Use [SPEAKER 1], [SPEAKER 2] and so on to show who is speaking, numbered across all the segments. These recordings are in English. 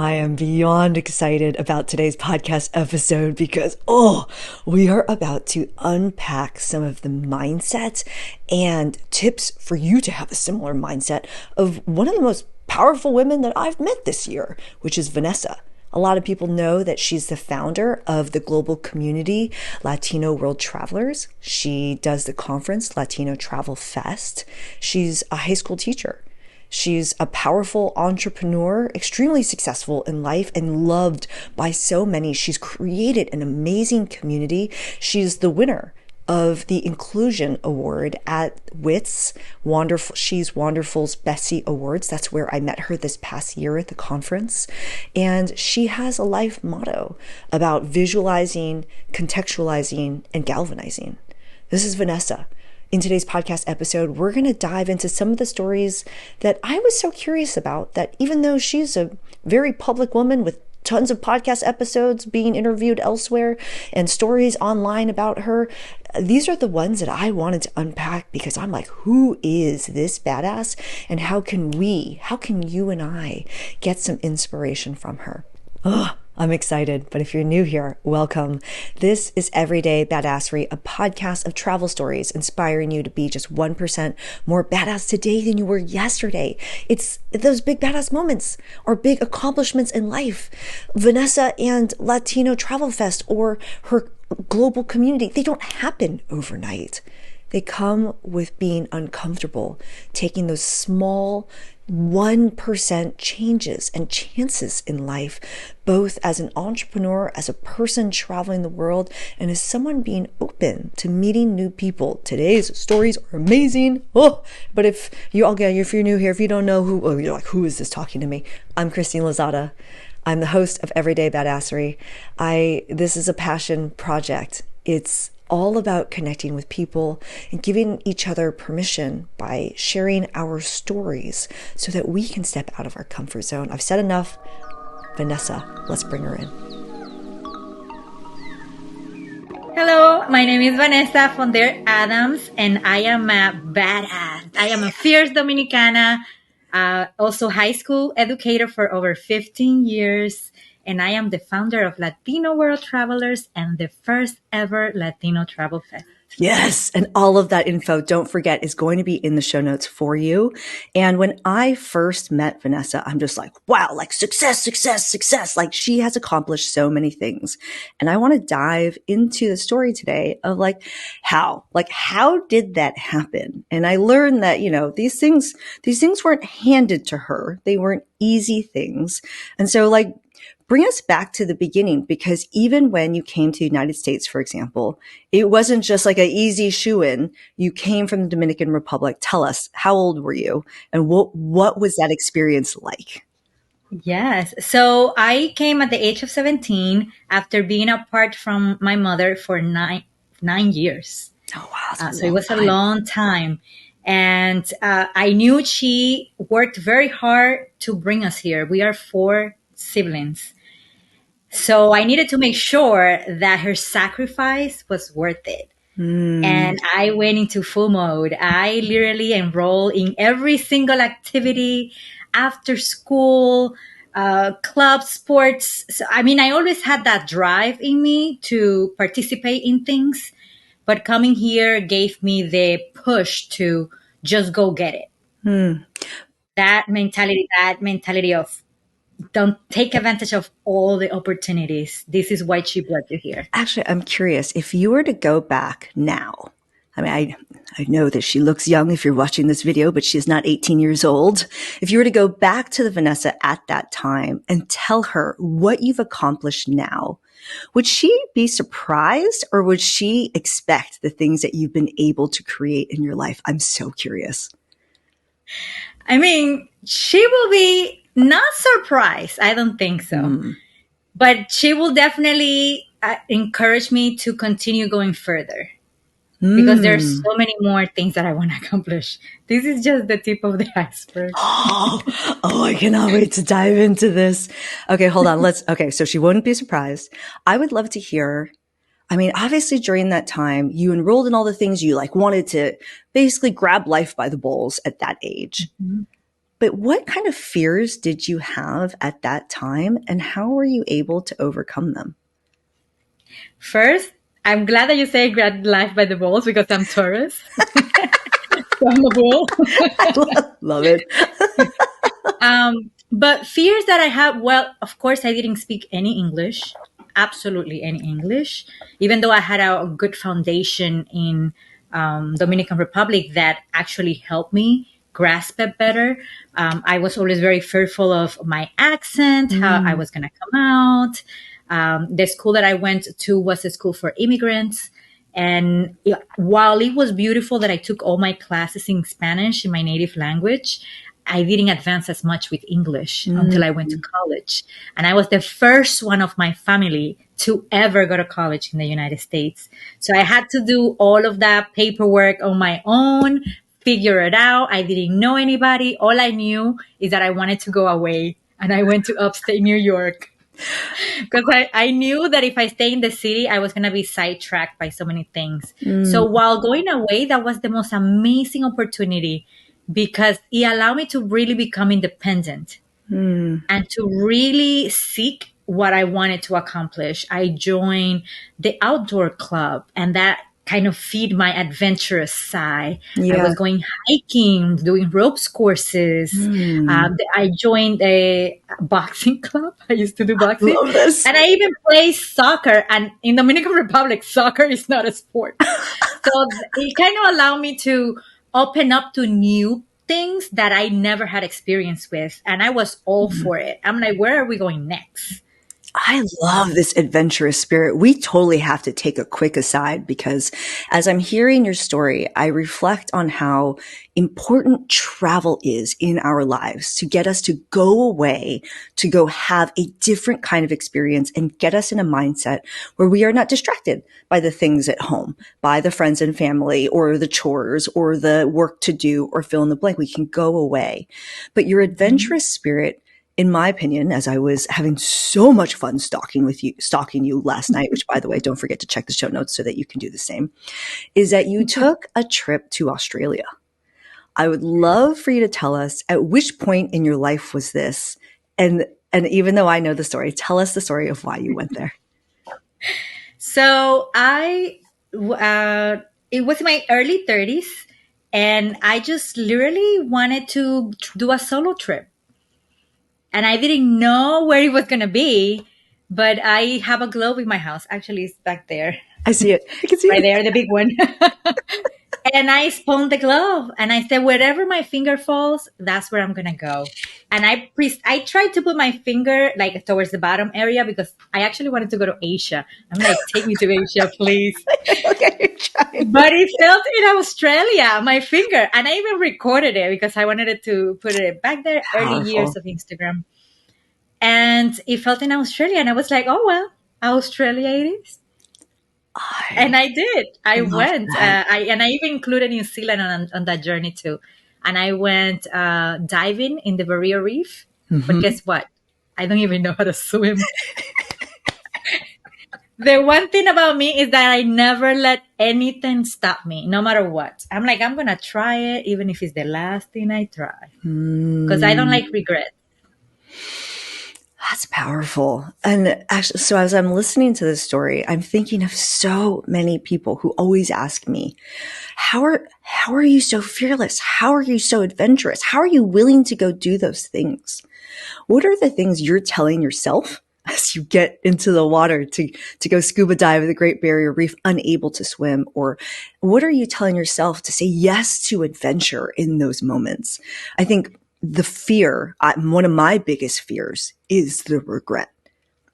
[SPEAKER 1] I am beyond excited about today's podcast episode because, we are about to unpack some of the mindsets and tips for you to have a similar mindset of one of the most powerful women that I've met this year, which is Vanessa. A lot of people know that she's the founder of the global community Latino World Travelers. She does the conference Latino Travel Fest. She's a high school teacher. She's a powerful entrepreneur, extremely successful in life and loved by so many. She's created an amazing community. She's the winner of the Inclusion Award at WITS. She's Wonderful's Bessie Awards. That's where I met her this past year at the conference. And she has a life motto about visualizing, contextualizing, and galvanizing. This is Vanessa. In today's podcast episode, we're going to dive into some of the stories that I was so curious about, that even though she's a very public woman with tons of podcast episodes being interviewed elsewhere and stories online about her, these are the ones that I wanted to unpack because I'm like, who is this badass? And how can you and I get some inspiration from her? I'm excited, but if you're new here, welcome. This is Everyday Badassery, a podcast of travel stories inspiring you to be just 1% more badass today than you were yesterday. It's those big badass moments or big accomplishments in life. Vanessa and Latino Travel Fest or her global community, they don't happen overnight. They come with being uncomfortable, taking those small 1% changes and chances in life, both as an entrepreneur, as a person traveling the world, and as someone being open to meeting new people. Today's stories are amazing. But if you're new here, if you don't know you're like, who is this talking to me? I'm Christine Lozada. I'm the host of Everyday Badassery. This is a passion project. It's all about connecting with people and giving each other permission by sharing our stories so that we can step out of our comfort zone. I've said enough. Vanessa, let's bring her in.
[SPEAKER 2] Hello, my name is Vanessa Fondeur Adams, and I am a badass. I am a fierce Dominicana, also high school educator for over 15 years. And I am the founder of Latino World Travelers and the first ever Latino Travel Fest.
[SPEAKER 1] Yes. And all of that info, don't forget, is going to be in the show notes for you. And when I first met Vanessa, I'm just like, wow, like success. Like she has accomplished so many things. And I want to dive into the story today of how did that happen? And I learned that, these things weren't handed to her. They weren't easy things. And so bring us back to the beginning, because even when you came to the United States, for example, it wasn't just like an easy shoo-in. You came from the Dominican Republic. Tell us, how old were you? And what was that experience like?
[SPEAKER 2] Yes. So I came at the age of 17 after being apart from my mother for nine years.
[SPEAKER 1] Oh, wow.
[SPEAKER 2] So it was a long time. And I knew she worked very hard to bring us here. We are 4 siblings. So I needed to make sure that her sacrifice was worth it. And I went into full mode. I literally enrolled in every single activity, after school, club sports. So, I always had that drive in me to participate in things, but coming here gave me the push to just go get it. That mentality of don't take advantage of all the opportunities. This is why she brought you here.
[SPEAKER 1] Actually, I'm curious, if you were to go back now, I know that she looks young if you're watching this video, but she's not 18 years old. If you were to go back to the Vanessa at that time and tell her what you've accomplished now, would she be surprised or would she expect the things that you've been able to create in your life? I'm so curious.
[SPEAKER 2] She will be not surprised. I don't think so. But she will definitely encourage me to continue going further because there's so many more things that I want to accomplish. This is just the tip of the iceberg.
[SPEAKER 1] I cannot wait to dive into this. Okay, hold on. So she wouldn't be surprised. I would love to hear, obviously during that time, you enrolled in all the things you wanted to basically grab life by the balls at that age. But what kind of fears did you have at that time, and how were you able to overcome them?
[SPEAKER 2] First, I'm glad that you say grab life by the balls because I'm Taurus. So I'm a bull.
[SPEAKER 1] I love it.
[SPEAKER 2] But fears that I have, well, of course, I didn't speak any English, absolutely any English, even though I had a good foundation in Dominican Republic that actually helped me grasp it better. I was always very fearful of my accent, how I was going to come out. The school that I went to was a school for immigrants. And while it was beautiful that I took all my classes in Spanish, in my native language, I didn't advance as much with English until I went to college. And I was the first one of my family to ever go to college in the United States. So I had to do all of that paperwork on my own, figure it out. I didn't know anybody. All I knew is that I wanted to go away. And I went to upstate New York. Because I knew that if I stay in the city, I was going to be sidetracked by so many things. So while going away, that was the most amazing opportunity because it allowed me to really become independent and to really seek what I wanted to accomplish. I joined the outdoor club, and that kind of feed my adventurous side. I was going hiking, doing ropes courses. I joined a boxing club. I used to do boxing.
[SPEAKER 1] I love this.
[SPEAKER 2] And I even play soccer. And in Dominican Republic, soccer is not a sport. So it kind of allowed me to open up to new things that I never had experience with. And I was all for it. I'm like, where are we going next?
[SPEAKER 1] I love this adventurous spirit. We totally have to take a quick aside because as I'm hearing your story, I reflect on how important travel is in our lives to get us to go away, to go have a different kind of experience and get us in a mindset where we are not distracted by the things at home, by the friends and family or the chores or the work to do or fill in the blank. We can go away. But your adventurous spirit, in my opinion, as I was having so much fun stalking you last night, which by the way, don't forget to check the show notes so that you can do the same, is that you took a trip to Australia. I would love for you to tell us at which point in your life was this? And even though I know the story, tell us the story of why you went there.
[SPEAKER 2] So it was my early 30s and I just literally wanted to do a solo trip. And I didn't know where it was going to be, but I have a globe in my house. Actually, it's back there.
[SPEAKER 1] I see it. I can see
[SPEAKER 2] right
[SPEAKER 1] it.
[SPEAKER 2] there, the big one. And I spun the glove and I said, wherever my finger falls, that's where I'm going to go. And I tried to put my finger like towards the bottom area because I actually wanted to go to Asia. I'm like, take me to Asia, please.
[SPEAKER 1] Okay, trying.
[SPEAKER 2] But it felt in Australia, my finger. And I even recorded it because I wanted to put it back there,
[SPEAKER 1] Powerful.
[SPEAKER 2] early years of Instagram. And it felt in Australia. And I was like, oh, well, Australia it is. And I did. I went. And I even included New Zealand on that journey too. And I went diving in the Barrier Reef. But guess what? I don't even know how to swim. The one thing about me is that I never let anything stop me, no matter what. I'm like, I'm going to try it, even if it's the last thing I try. Because I don't like regret.
[SPEAKER 1] That's powerful. And actually, so as I'm listening to this story, I'm thinking of so many people who always ask me, how are you so fearless? How are you so adventurous? How are you willing to go do those things? What are the things you're telling yourself as you get into the water to go scuba dive at the Great Barrier Reef, unable to swim? Or what are you telling yourself to say yes to adventure in those moments? I think the fear, one of my biggest fears is the regret.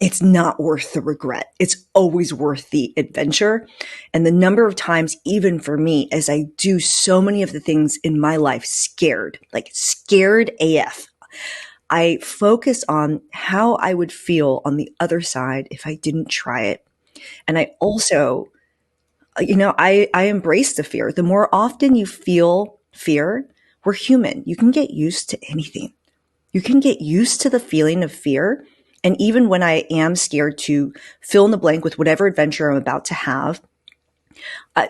[SPEAKER 1] It's not worth the regret. It's always worth the adventure. And the number of times, even for me, as I do so many of the things in my life, scared AF, I focus on how I would feel on the other side if I didn't try it. And I also, I embrace the fear. The more often you feel fear, we're human. You can get used to anything. You can get used to the feeling of fear. And even when I am scared to fill in the blank with whatever adventure I'm about to have,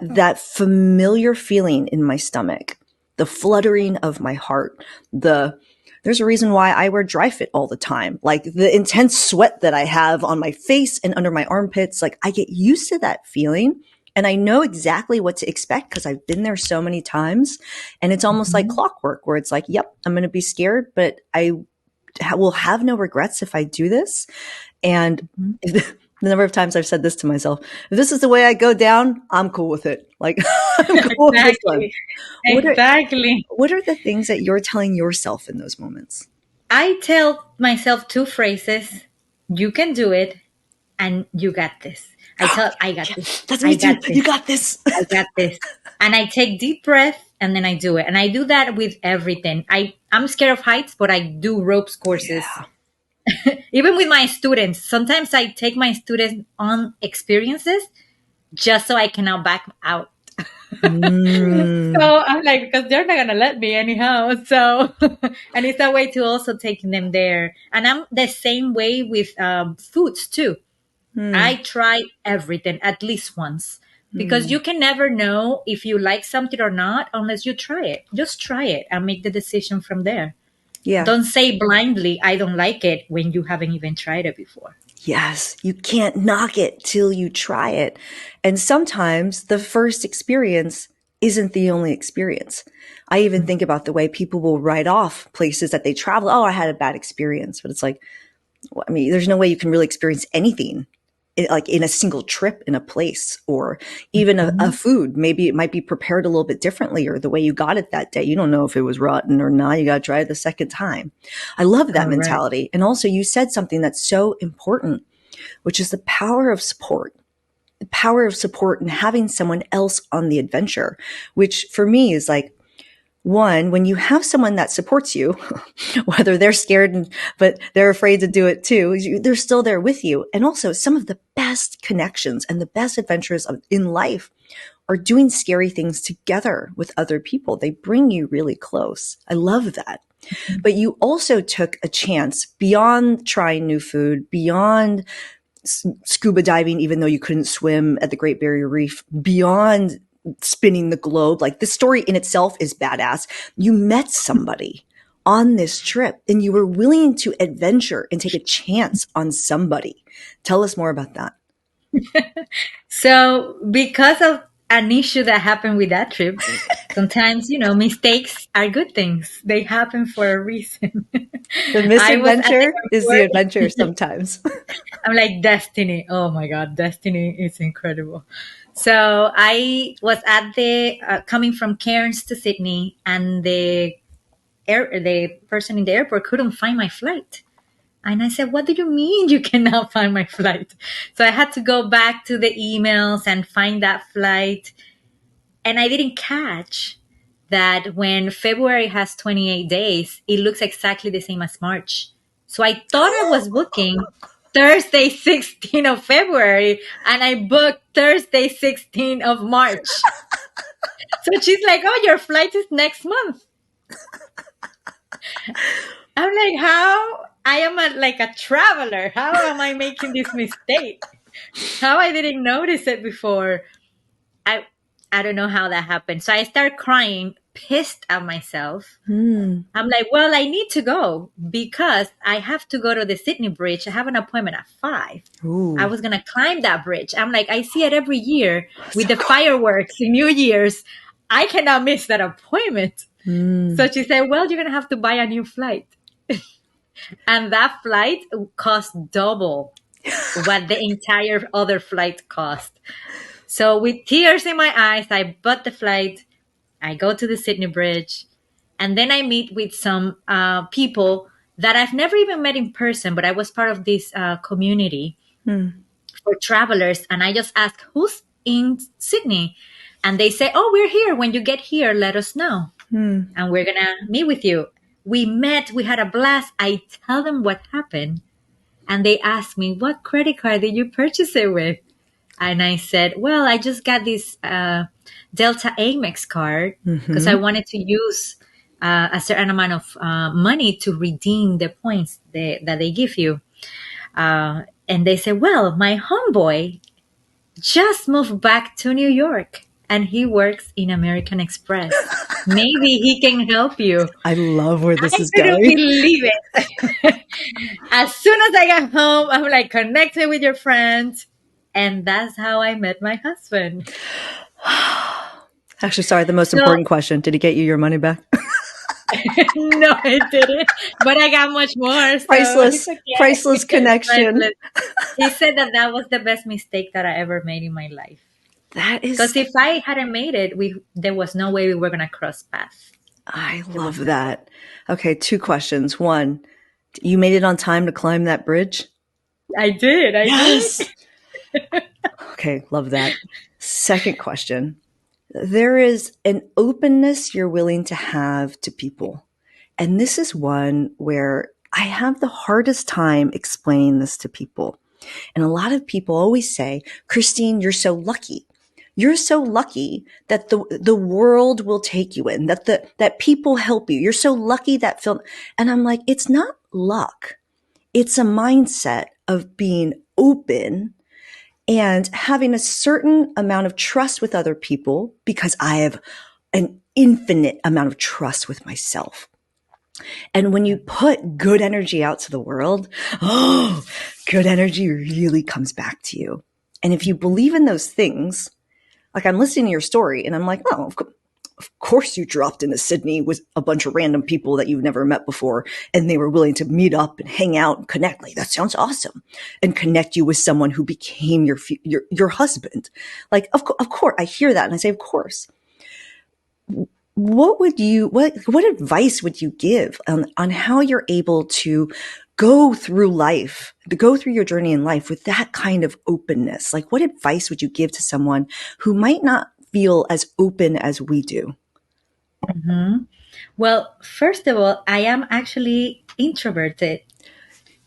[SPEAKER 1] that familiar feeling in my stomach, the fluttering of my heart, the There's a reason why I wear dry fit all the time. Like the intense sweat that I have on my face and under my armpits, like I get used to that feeling. And I know exactly what to expect because I've been there so many times. And it's almost like clockwork where it's like, yep, I'm going to be scared, but I will have no regrets if I do this. And the number of times I've said this to myself, if this is the way I go down, I'm cool with it. Like, I'm cool with this one. What are the things that you're telling yourself in those moments?
[SPEAKER 2] I tell myself 2 phrases. You can do it, and you got this. I got this.
[SPEAKER 1] That's me too. You got this.
[SPEAKER 2] I got this. And I take deep breath and then I do it. And I do that with everything. I'm scared of heights, but I do ropes courses. Yeah. Even with my students. Sometimes I take my students on experiences just so I cannot back out. So I'm like, because they're not going to let me anyhow. So, and it's a way to also taking them there. And I'm the same way with foods too. I try everything at least once because you can never know if you like something or not unless you try it. Just try it and make the decision from there. Yeah. Don't say blindly, I don't like it when you haven't even tried it before.
[SPEAKER 1] Yes. You can't knock it till you try it. And sometimes the first experience isn't the only experience. I even think about the way people will write off places that they travel. Oh, I had a bad experience. But it's like, well, I mean, there's no way you can really experience anything like in a single trip in a place or even a food. Maybe it might be prepared a little bit differently or the way you got it that day. You don't know if it was rotten or not. You got to try it the second time. I love that mentality. Right. And also you said something that's so important, which is the power of support. The power of support and having someone else on the adventure, which for me is like, one, when you have someone that supports you, whether they're scared, but they're afraid to do it too, they're still there with you. And also some of the best connections and the best adventures in life are doing scary things together with other people. They bring you really close. I love that. But you also took a chance beyond trying new food, beyond scuba diving, even though you couldn't swim at the Great Barrier Reef, beyond spinning the globe. Like the story in itself is badass. You met somebody on this trip and you were willing to adventure and take a chance on somebody. Tell us more about that.
[SPEAKER 2] So because of an issue that happened with that trip, sometimes, mistakes are good things. They happen for a reason.
[SPEAKER 1] The misadventure is the adventure sometimes.
[SPEAKER 2] I'm like, destiny. Oh my God, destiny is incredible. So I was at coming from Cairns to Sydney, and the person in the airport couldn't find my flight. And I said, what do you mean you cannot find my flight? So I had to go back to the emails and find that flight. And I didn't catch that when February has 28 days, it looks exactly the same as March. So I thought I was booking Thursday, 16th of February, and I booked Thursday, 16th of March. So she's like, oh, your flight is next month. I'm like, how? I am like a traveler. How am I making this mistake? How I didn't notice it before? I don't know how that happened. So I start crying, pissed at myself. I'm like, well, I need to go because I have to go to the Sydney Bridge. I have an appointment at 5. Ooh. I was going to climb that bridge. I'm like, I see it every year with the fireworks in New Year's. I cannot miss that appointment. So she said, well, you're going to have to buy a new flight. And that flight cost double what the entire other flight cost. So with tears in my eyes, I bought the flight. I go to the Sydney Bridge, and then I meet with some people that I've never even met in person, but I was part of this community for travelers. And I just asked, who's in Sydney? And they say, oh, we're here. When you get here, let us know. And we're going to meet with you. We met. We had a blast. I tell them what happened. And they ask me, what credit card did you purchase it with? And I said, well, I just got this Delta Amex card because I wanted to use a certain amount of money to redeem the points that they give you. And they said, well, my homeboy just moved back to New York and he works in American Express. Maybe he can help you.
[SPEAKER 1] I love where this
[SPEAKER 2] I
[SPEAKER 1] is
[SPEAKER 2] couldn't
[SPEAKER 1] going.
[SPEAKER 2] believe it. As soon as I got home, I'm like, connected with your friends. And that's how I met my husband.
[SPEAKER 1] Actually, sorry, the most
[SPEAKER 2] So,
[SPEAKER 1] important question. Did he get you your money back?
[SPEAKER 2] no, it didn't. But I got much more. So it's
[SPEAKER 1] Priceless,
[SPEAKER 2] okay.
[SPEAKER 1] priceless
[SPEAKER 2] It's
[SPEAKER 1] connection.
[SPEAKER 2] priceless. He said that that was the best mistake that I ever made in my life.
[SPEAKER 1] That is,
[SPEAKER 2] Because if I hadn't made it, there was no way we were going to cross paths.
[SPEAKER 1] I
[SPEAKER 2] There was
[SPEAKER 1] love
[SPEAKER 2] no way.
[SPEAKER 1] that. Okay, two questions. One, you made it on time to climb that bridge?
[SPEAKER 2] I did. I did.
[SPEAKER 1] Yes. Okay, love that. Second question. There is an openness you're willing to have to people. And this is one where I have the hardest time explaining this to people. And a lot of people always say, Christine, you're so lucky. You're so lucky that the world will take you in, that people help you. You're so lucky that film. And I'm like, it's not luck. It's a mindset of being open and having a certain amount of trust with other people, because I have an infinite amount of trust with myself. And when you put good energy out to the world, oh, good energy really comes back to you. And if you believe in those things, like I'm listening to your story and I'm like, oh, of course you dropped into Sydney with a bunch of random people that you've never met before, and they were willing to meet up and hang out and connect. Like, that sounds awesome. And connect you with someone who became your husband. Like, of course, I hear that and I say, of course. What advice would you give on how you're able to go through life, to go through your journey in life with that kind of openness? Like, what advice would you give to someone who might not feel as open as we do?
[SPEAKER 2] Mm-hmm. Well, first of all, I am actually introverted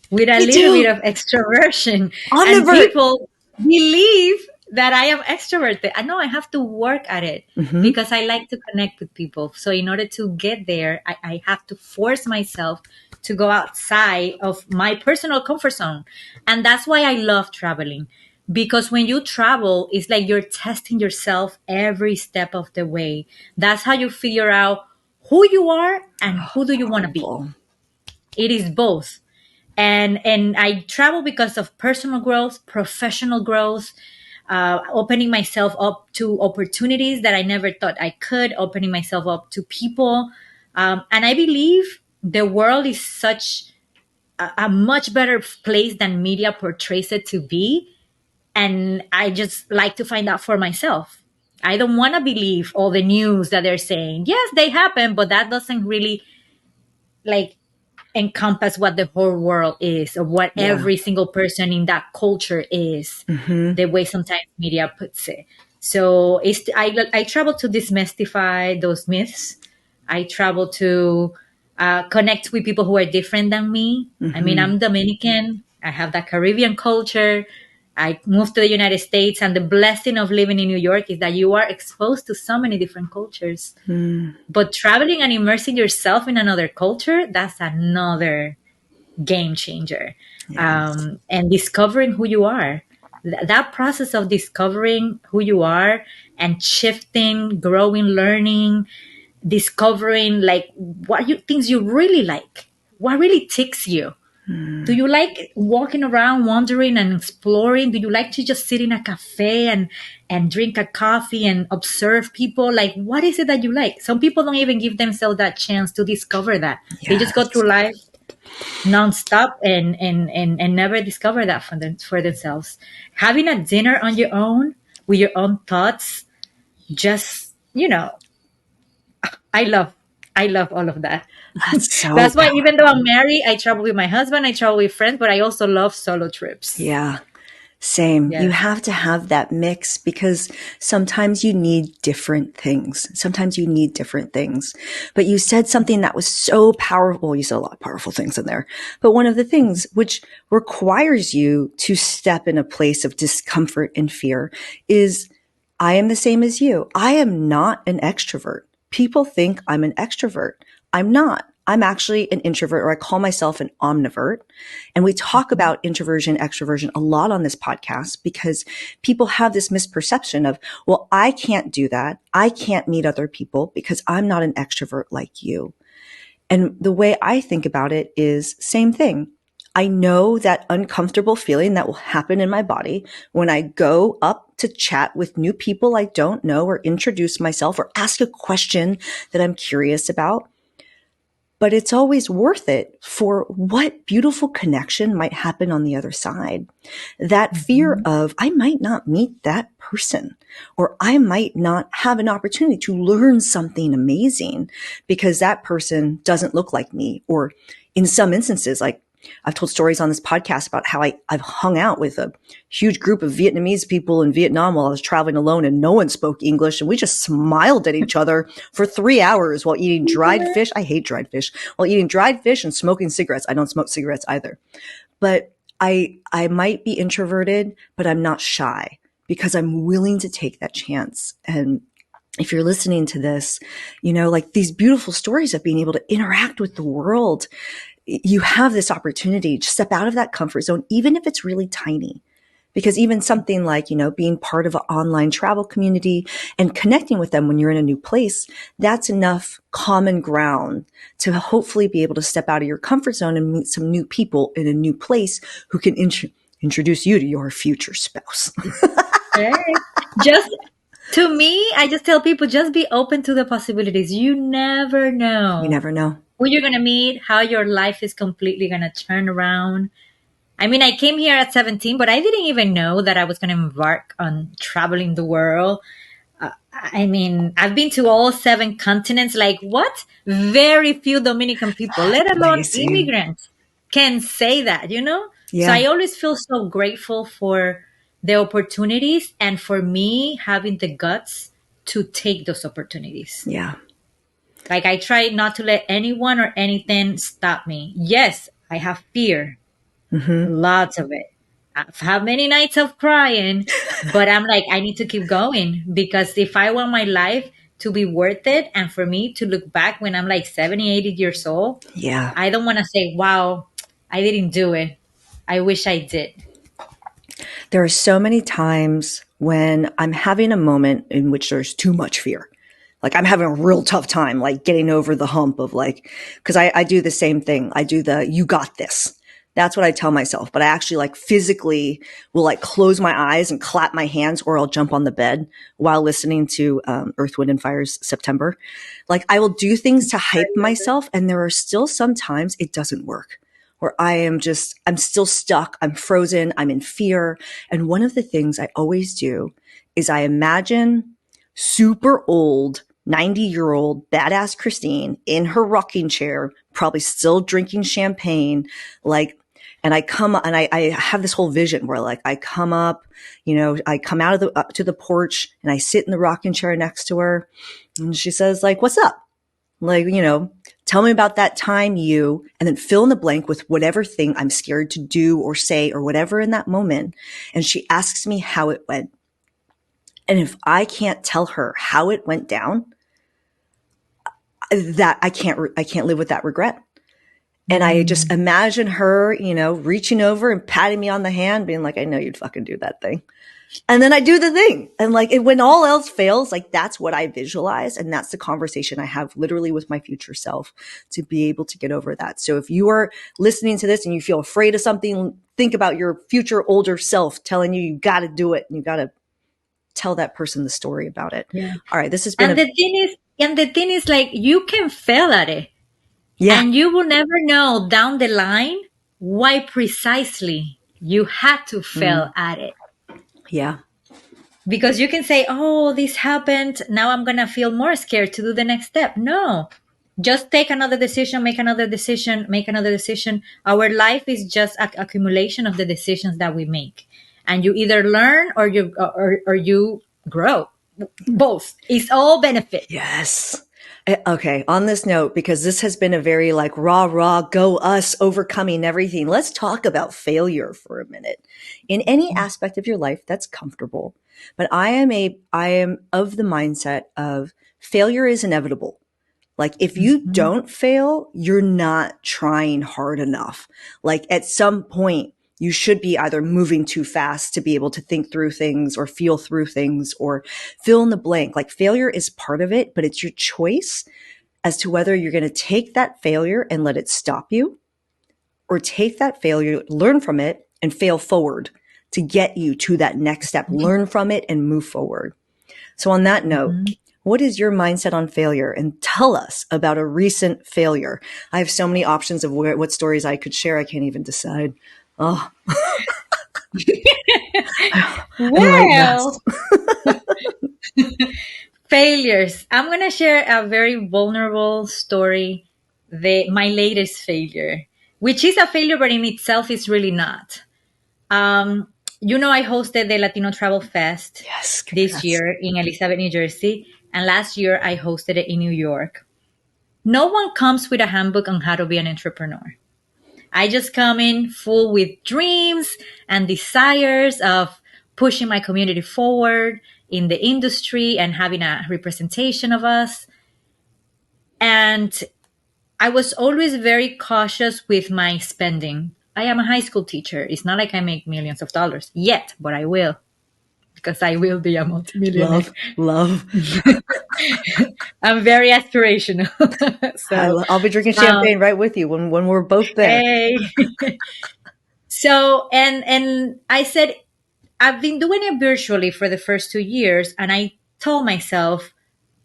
[SPEAKER 2] with a
[SPEAKER 1] Me
[SPEAKER 2] little bit
[SPEAKER 1] too.
[SPEAKER 2] of extroversion. And
[SPEAKER 1] Omnivert.
[SPEAKER 2] people believe that I am extroverted. I know I have to work at it
[SPEAKER 1] Mm-hmm.
[SPEAKER 2] because I like to connect with people. So in order to get there, I have to force myself to go outside of my personal comfort zone. And that's why I love traveling. Because when you travel, it's like you're testing yourself every step of the way. That's how you figure out who you are and who do you want to be.
[SPEAKER 1] Powerful.
[SPEAKER 2] It is both. And I travel because of personal growth, professional growth, opening myself up to opportunities that I never thought I could, opening myself up to people. And I believe the world is such a much better place than media portrays it to be. And I just like to find out for myself. I don't want to believe all the news that they're saying. Yes, they happen, but that doesn't really like encompass what the whole world is or what
[SPEAKER 1] Yeah.
[SPEAKER 2] every single person in that culture is,
[SPEAKER 1] Mm-hmm.
[SPEAKER 2] the way sometimes media puts it. So I travel to demystify those myths. I travel to connect with people who are different than me. I mean,
[SPEAKER 1] Mm-hmm.
[SPEAKER 2] I'm Dominican. I have that Caribbean culture. I moved to the United States, and the blessing of living in New York is that you are exposed to so many different cultures.
[SPEAKER 1] Mm.
[SPEAKER 2] But traveling and immersing yourself in another culture, that's another game changer.
[SPEAKER 1] Yes.
[SPEAKER 2] And discovering who you are. That process of discovering who you are and shifting, growing, learning, discovering like things you really like, what really ticks you. Do
[SPEAKER 1] Mm.
[SPEAKER 2] you like walking around, wandering and exploring? Do you like to just sit in a cafe and drink a coffee and observe people? Like, what is it that you like? Some people don't even give themselves that chance to discover that. They just go
[SPEAKER 1] Yes.
[SPEAKER 2] through life nonstop and never discover that for themselves. Having a dinner on your own with your own thoughts, just, I love, I love all of that.
[SPEAKER 1] That's so
[SPEAKER 2] That's why even though I'm
[SPEAKER 1] powerful.
[SPEAKER 2] married, I travel with my husband, I travel with friends, but I also love solo trips.
[SPEAKER 1] Yeah. Same. You
[SPEAKER 2] Yes.
[SPEAKER 1] have to have that mix because sometimes you need different things. Sometimes you need different things. But you said something that was so powerful. You said a lot of powerful things in there. But one of the things which requires you to step in a place of discomfort and fear is, I am the same as you. I am not an extrovert. People think I'm an extrovert. I'm not. I'm actually an introvert, or I call myself an omnivert. And we talk about introversion, extroversion a lot on this podcast because people have this misperception of, well, I can't do that. I can't meet other people because I'm not an extrovert like you. And the way I think about it is same thing. I know that uncomfortable feeling that will happen in my body when I go up to chat with new people I don't know, or introduce myself, or ask a question that I'm curious about. But it's always worth it for what beautiful connection might happen on the other side. That fear of, I might not meet that person, or I might not have an opportunity to learn something amazing because that person doesn't look like me. Or in some instances, like I've told stories on this podcast about how I've hung out with a huge group of Vietnamese people in Vietnam while I was traveling alone, and no one spoke English. And we just smiled at each other for 3 hours while eating dried fish. I hate dried fish. While eating dried fish and smoking cigarettes. I don't smoke cigarettes either. But I might be introverted, but I'm not shy because I'm willing to take that chance. And if you're listening to this, like these beautiful stories of being able to interact with the world, you have this opportunity to step out of that comfort zone, even if it's really tiny. Because even something like, being part of an online travel community and connecting with them when you're in a new place, that's enough common ground to hopefully be able to step out of your comfort zone and meet some new people in a new place who can introduce you to your future spouse.
[SPEAKER 2] Right. Just to me, I just tell people, just be open to the possibilities. You never know.
[SPEAKER 1] You never know
[SPEAKER 2] who you're going to meet, how your life is completely going to turn around. I mean, I came here at 17, but I didn't even know that I was going to embark on traveling the world. I mean, I've been to all 7 continents. Like, what? Very few Dominican people, let alone immigrants, can say that,
[SPEAKER 1] Yeah.
[SPEAKER 2] So I always feel so grateful for the opportunities and for me having the guts to take those opportunities.
[SPEAKER 1] Yeah.
[SPEAKER 2] Like, I try not to let anyone or anything stop me. Yes, I have fear. Lots of it. I've had many nights of crying, but I'm like, I need to keep going, because if I want my life to be worth it and for me to look back when I'm like 70, 80 years old,
[SPEAKER 1] Yeah.
[SPEAKER 2] I don't want to say, wow, I didn't do it. I wish I did.
[SPEAKER 1] There are so many times when I'm having a moment in which there's too much fear. Like I'm having a real tough time, like getting over the hump of like, cause I do the same thing. I do you got this. That's what I tell myself. But I actually like physically will like close my eyes and clap my hands, or I'll jump on the bed while listening to Earth, Wind and Fire's September. Like I will do things to hype myself. And there are still some times it doesn't work, where I'm still stuck. I'm frozen. I'm in fear. And one of the things I always do is I imagine super old 90-year-old badass Christine in her rocking chair, probably still drinking champagne, and I come and I have this whole vision where like I come up, I come out of up to the porch and I sit in the rocking chair next to her, and she says like, "What's up?" Like, tell me about that time and then fill in the blank with whatever thing I'm scared to do or say or whatever in that moment. And she asks me how it went. And if I can't tell her how it went down, that I can't live with that regret. And I just imagine her, reaching over and patting me on the hand, being like, I know you'd fucking do that thing. And then I do the thing. And like, when all else fails, like that's what I visualize. And that's the conversation I have literally with my future self to be able to get over that. So if you are listening to this and you feel afraid of something, think about your future older self telling you got to do it. And you got to tell that person the story about it.
[SPEAKER 2] Yeah.
[SPEAKER 1] All right. This has been
[SPEAKER 2] the thing is like, you can fail at it.
[SPEAKER 1] Yeah.
[SPEAKER 2] And you will never know down the line why precisely you had to fail at it.
[SPEAKER 1] Yeah.
[SPEAKER 2] Because you can say, oh, this happened. Now I'm going to feel more scared to do the next step. No, just take another decision, make another decision, make another decision. Our life is just an accumulation of the decisions that we make. And you either learn or you grow. Both. It's all benefit.
[SPEAKER 1] Yes. Okay. On this note, because this has been a very like rah, go us, overcoming everything. Let's talk about failure for a minute in any aspect of your life that's comfortable. But I am of the mindset of failure is inevitable. Like if you don't fail, you're not trying hard enough. Like at some point, you should be either moving too fast to be able to think through things or feel through things or fill in the blank. Like failure is part of it, but it's your choice as to whether you're going to take that failure and let it stop you, or take that failure, learn from it, and fail forward to get you to that next step. Learn from it and move forward. So on that note, what is your mindset on failure? And tell us about a recent failure. I have so many options of what stories I could share. I can't even decide. Oh.
[SPEAKER 2] Well, failures. I'm going to share a very vulnerable story, my latest failure, which is a failure, but in itself is really not. I hosted the Latino Travel Fest this year in Elizabeth, New Jersey. And last year I hosted it in New York. No one comes with a handbook on how to be an entrepreneur. I just come in full with dreams and desires of pushing my community forward in the industry and having a representation of us. And I was always very cautious with my spending. I am a high school teacher. It's not like I make millions of dollars yet, but I will, because I will be a multimillionaire.
[SPEAKER 1] Love.
[SPEAKER 2] I'm very aspirational. So
[SPEAKER 1] I'll be drinking champagne right with you when we're both there.
[SPEAKER 2] Hey. So, and I said, I've been doing it virtually for the first 2 years. And I told myself,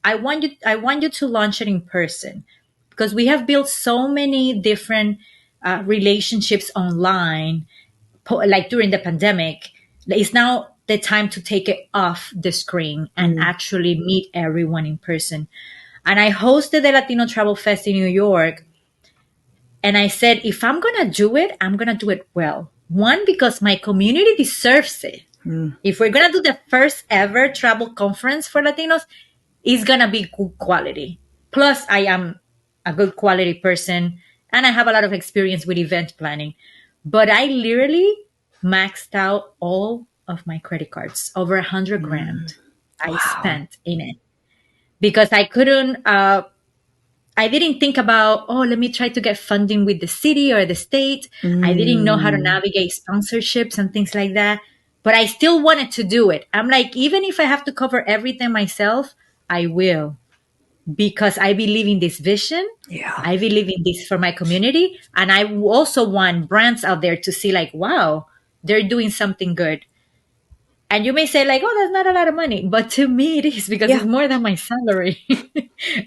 [SPEAKER 2] I want you to launch it in person, because we have built so many different relationships online, like during the pandemic. It's now the time to take it off the screen and actually meet everyone in person. And I hosted the Latino Travel Fest in New York. And I said, if I'm going to do it, I'm going to do it well. One, because my community deserves it. If we're going to do the first ever travel conference for Latinos, it's going to be good quality. Plus, I am a good quality person and I have a lot of experience with event planning. But I literally maxed out all of my credit cards, over $100,000 I spent in it, because I couldn't, I didn't think about, let me try to get funding with the city or the state. I didn't know how to navigate sponsorships and things like that, but I still wanted to do it. I'm like, even if I have to cover everything myself, I will, because I believe in this vision.
[SPEAKER 1] Yeah.
[SPEAKER 2] I believe in this for my community. And I also want brands out there to see like, wow, they're doing something good. And you may say like, that's not a lot of money. But to me it is, because it's more than my salary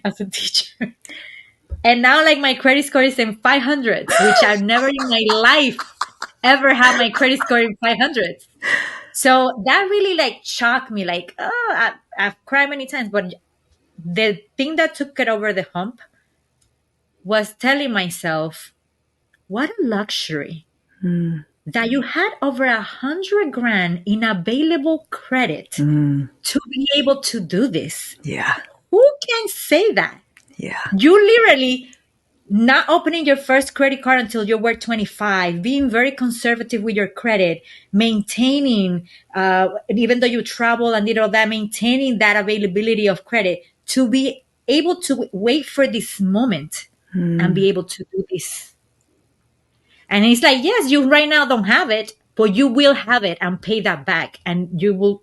[SPEAKER 2] as a teacher. And now like my credit score is in 500, which I've never in my life ever had my credit score in 500. So that really like shocked me. Like, I've cried many times. But the thing that took it over the hump was telling myself, what a luxury. That you had over $100,000 in available credit to be able to do this.
[SPEAKER 1] Yeah.
[SPEAKER 2] Who can say that?
[SPEAKER 1] Yeah.
[SPEAKER 2] You literally not opening your first credit card until you were 25, being very conservative with your credit, maintaining, even though you travel and did all that, maintaining that availability of credit to be able to wait for this moment and be able to do this. And it's like, yes, you right now don't have it, but you will have it and pay that back. And you will.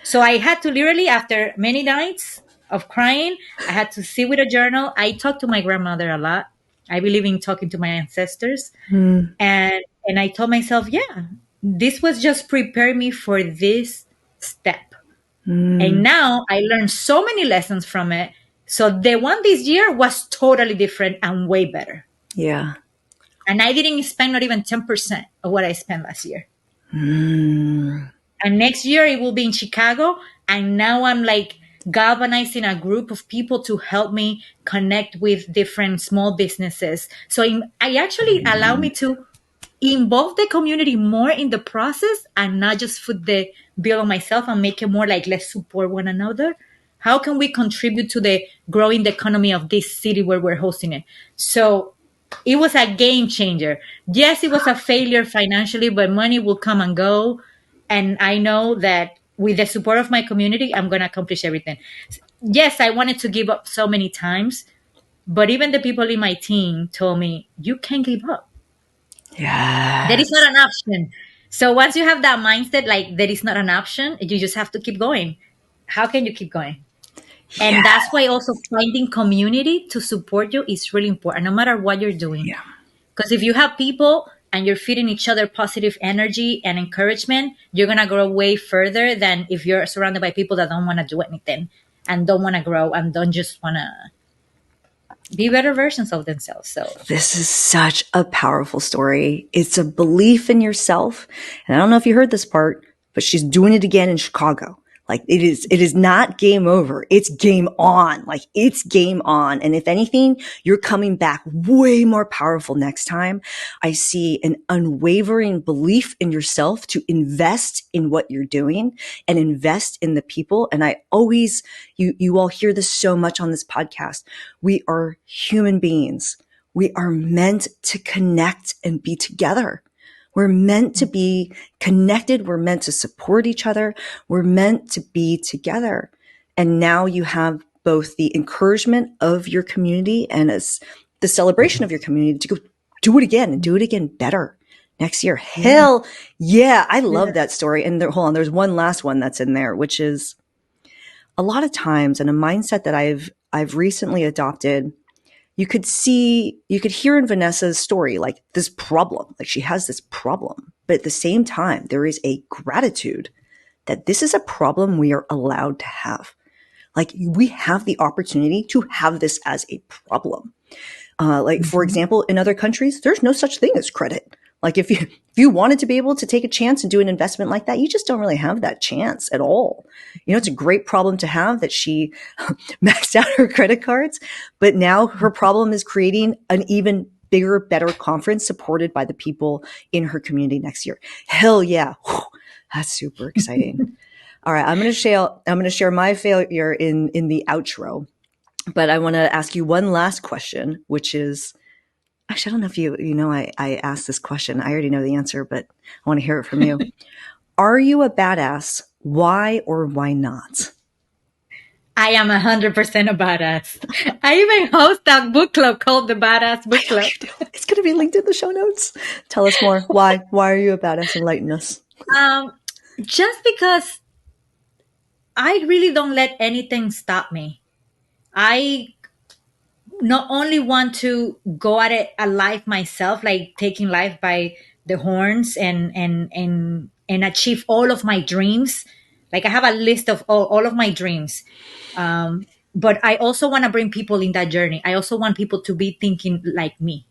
[SPEAKER 2] So I had to literally, after many nights of crying, I had to sit with a journal. I talked to my grandmother a lot. I believe in talking to my ancestors. And I told myself, this was just preparing me for this step. And now I learned so many lessons from it. So the one this year was totally different and way better.
[SPEAKER 1] Yeah.
[SPEAKER 2] And I didn't spend not even 10% of what I spent last year. And next year it will be in Chicago. And now I'm like galvanizing a group of people to help me connect with different small businesses. So I actually allow me to involve the community more in the process and not just foot the bill on myself and make it more like, let's support one another. How can we contribute to the growing the economy of this city where we're hosting it? So it was a game changer. Yes, it was a failure financially, but money will come and go. And I know that with the support of my community, I'm going to accomplish everything. Yes, I wanted to give up so many times, But even the people in my team told me, you can't give up. That is
[SPEAKER 1] Yes.
[SPEAKER 2] not an option. So once you have that mindset, like that is not an option, you just have to keep going. How can you keep going? And
[SPEAKER 1] Yeah.
[SPEAKER 2] that's why also finding community to support you is really important, no matter what you're doing.
[SPEAKER 1] Yeah.
[SPEAKER 2] Because if you have people and you're feeding each other positive energy and encouragement, you're going to grow way further than if you're surrounded by people that don't want to do anything and don't want to grow and don't just want to be better versions of themselves. So
[SPEAKER 1] This is such a powerful story. It's a belief in yourself. And I don't know if you heard this part, but she's doing it again in Chicago. Like it is not game over. It's game on. Like it's game on. And if anything, you're coming back way more powerful next time. I see an unwavering belief in yourself to invest in what you're doing and invest in the people. And I always, you all hear this so much on this podcast. We are human beings. We are meant to connect and be together. We're meant to be connected. We're meant to support each other. We're meant to be together. And now you have both the encouragement of your community and as the celebration of your community to go do it again and do it again better next year. Hell yeah. I love that story. And hold on, there's one last one that's in there, which is a lot of times in a mindset that I've recently adopted. You could hear in Vanessa's story, like this problem, like she has this problem, but at the same time, there is a gratitude that this is a problem we are allowed to have. Like we have the opportunity to have this as a problem. For example, in other countries, there's no such thing as credit. Like if you wanted to be able to take a chance and do an investment like that, you just don't really have that chance at all. You know, it's a great problem to have that she maxed out her credit cards, but now her problem is creating an even bigger, better conference supported by the people in her community next year. Hell yeah. Whew, that's super exciting. All right. I'm going to share my failure in the outro, but I want to ask you one last question, which is, actually, I don't know if you know, I asked this question. I already know the answer, but I want to hear it from you. Are you a badass? Why or why not?
[SPEAKER 2] I am 100% a badass. I even host a book club called the Badass Book Club.
[SPEAKER 1] It's going to be linked in the show notes. Tell us more. Why? Why are you a badass? Enlighten us.
[SPEAKER 2] Just because I really don't let anything stop me. I not only want to go at it alive myself, like taking life by the horns and achieve all of my dreams. Like I have a list of all of my dreams. But I also want to bring people in that journey. I also want people to be thinking like me.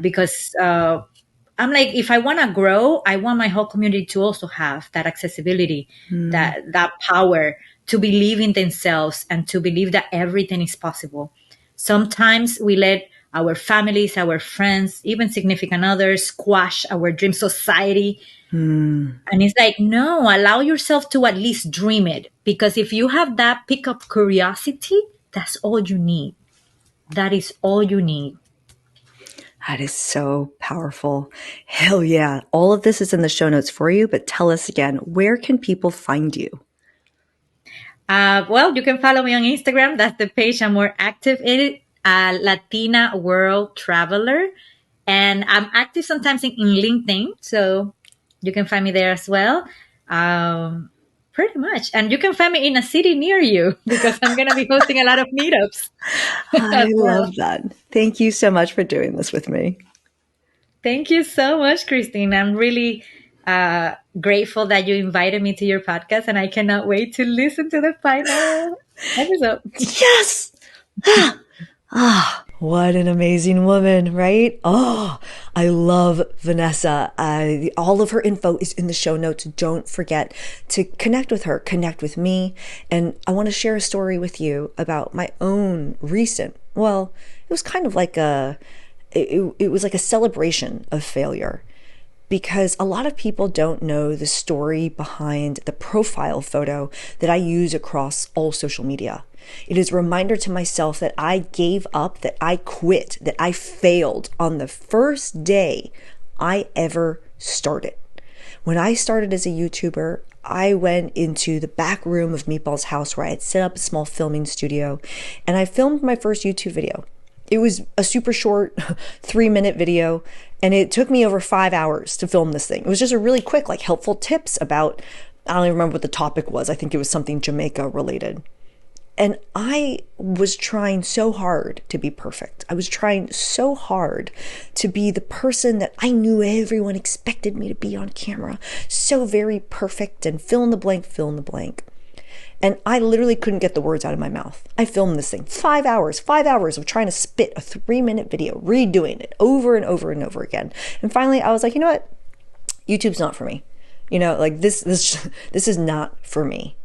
[SPEAKER 2] Because I'm like, if I want to grow, I want my whole community to also have that accessibility, that power to believe in themselves and to believe that everything is possible. Sometimes we let our families, our friends, even significant others squash our dream society. And it's like, no, allow yourself to at least dream it. Because if you have that pick up curiosity, that's all you need. That is all you need.
[SPEAKER 1] That is so powerful. Hell yeah. All of this is in the show notes for you, but tell us again, where can people find you?
[SPEAKER 2] Well, you can follow me on Instagram. That's the page I'm more active in, Latina World Traveler. And I'm active sometimes in LinkedIn. So you can find me there as well. Pretty much. And you can find me in a city near you because I'm going to be hosting a lot of meetups.
[SPEAKER 1] I love that. Thank you so much for doing this with me.
[SPEAKER 2] Thank you so much, Christine. I'm really grateful that you invited me to your podcast, and I cannot wait to listen to the final episode.
[SPEAKER 1] Yes! What an amazing woman, right? Oh, I love Vanessa. All of her info is in the show notes. Don't forget to connect with her, connect with me. And I want to share a story with you about my own recent, well, it was kind of like it was like a celebration of failure. Because a lot of people don't know the story behind the profile photo that I use across all social media. It is a reminder to myself that I gave up, that I quit, that I failed on the first day I ever started. When I started as a YouTuber, I went into the back room of Meatball's house where I had set up a small filming studio, and I filmed my first YouTube video. It was a super short 3-minute video, and it took me over 5 hours to film this thing. It was just a really quick, like, helpful tips about, I don't even remember what the topic was. I think it was something Jamaica related. And I was trying so hard to be perfect. I was trying so hard to be the person that I knew everyone expected me to be on camera. So very perfect and fill in the blank, fill in the blank. And I literally couldn't get the words out of my mouth. I filmed this thing 5 hours of trying to spit a 3-minute video, redoing it over and over and over again. And finally I was like, you know what? YouTube's not for me. You know, like this is not for me.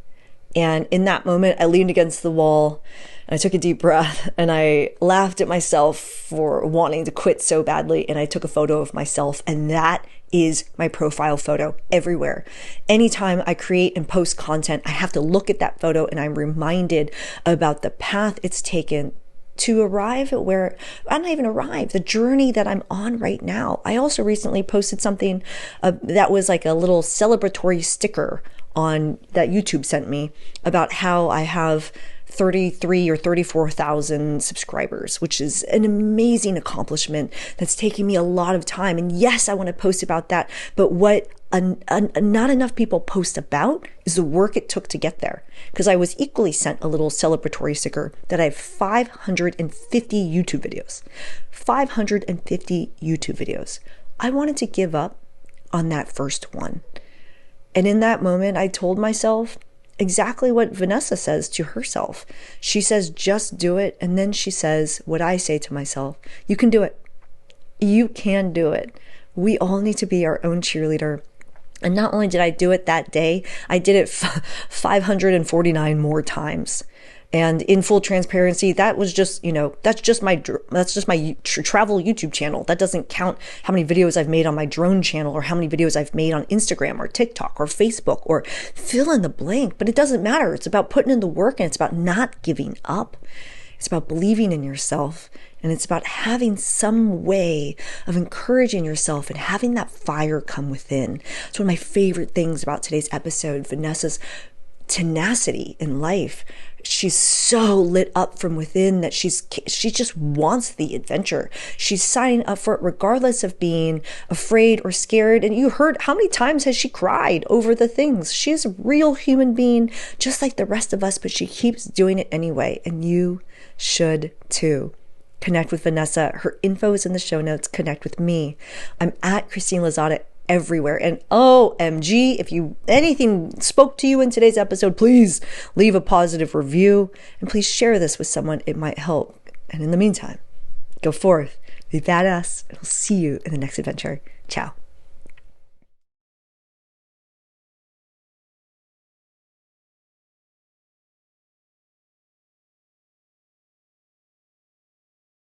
[SPEAKER 1] And in that moment, I leaned against the wall and I took a deep breath and I laughed at myself for wanting to quit so badly. And I took a photo of myself, and that is my profile photo everywhere. Anytime I create and post content, I have to look at that photo and I'm reminded about the path it's taken to arrive at where, I don't even arrive, the journey that I'm on right now. I also recently posted something that was like a little celebratory sticker on that YouTube sent me about how I have 33 or 34,000 subscribers, which is an amazing accomplishment that's taking me a lot of time. And yes, I want to post about that, but what not enough people post about is the work it took to get there. Because I was equally sent a little celebratory sticker that I have 550 YouTube videos. 550 YouTube videos. I wanted to give up on that first one. And in that moment, I told myself exactly what Vanessa says to herself. She says, just do it. And then she says what I say to myself, you can do it. You can do it. We all need to be our own cheerleader. And not only did I do it that day, I did it 549 more times. And in full transparency, that was just, that's just my travel YouTube channel. That doesn't count how many videos I've made on my drone channel or how many videos I've made on Instagram or TikTok or Facebook or fill in the blank. But it doesn't matter. It's about putting in the work, and it's about not giving up. It's about believing in yourself. And it's about having some way of encouraging yourself and having that fire come within. It's one of my favorite things about today's episode, Vanessa's tenacity in life. She's so lit up from within that she just wants the adventure. She's signing up for it regardless of being afraid or scared. And you heard how many times has she cried over the things. She's a real human being just like the rest of us, but she keeps doing it anyway. And you should too. Connect with Vanessa. Her info is in the show notes. Connect with me. I'm at Christine Lozada everywhere. And OMG, if anything spoke to you in today's episode, please leave a positive review and please share this with someone it might help. And in the meantime, go forth, be badass, and I'll see you in the next adventure. Ciao.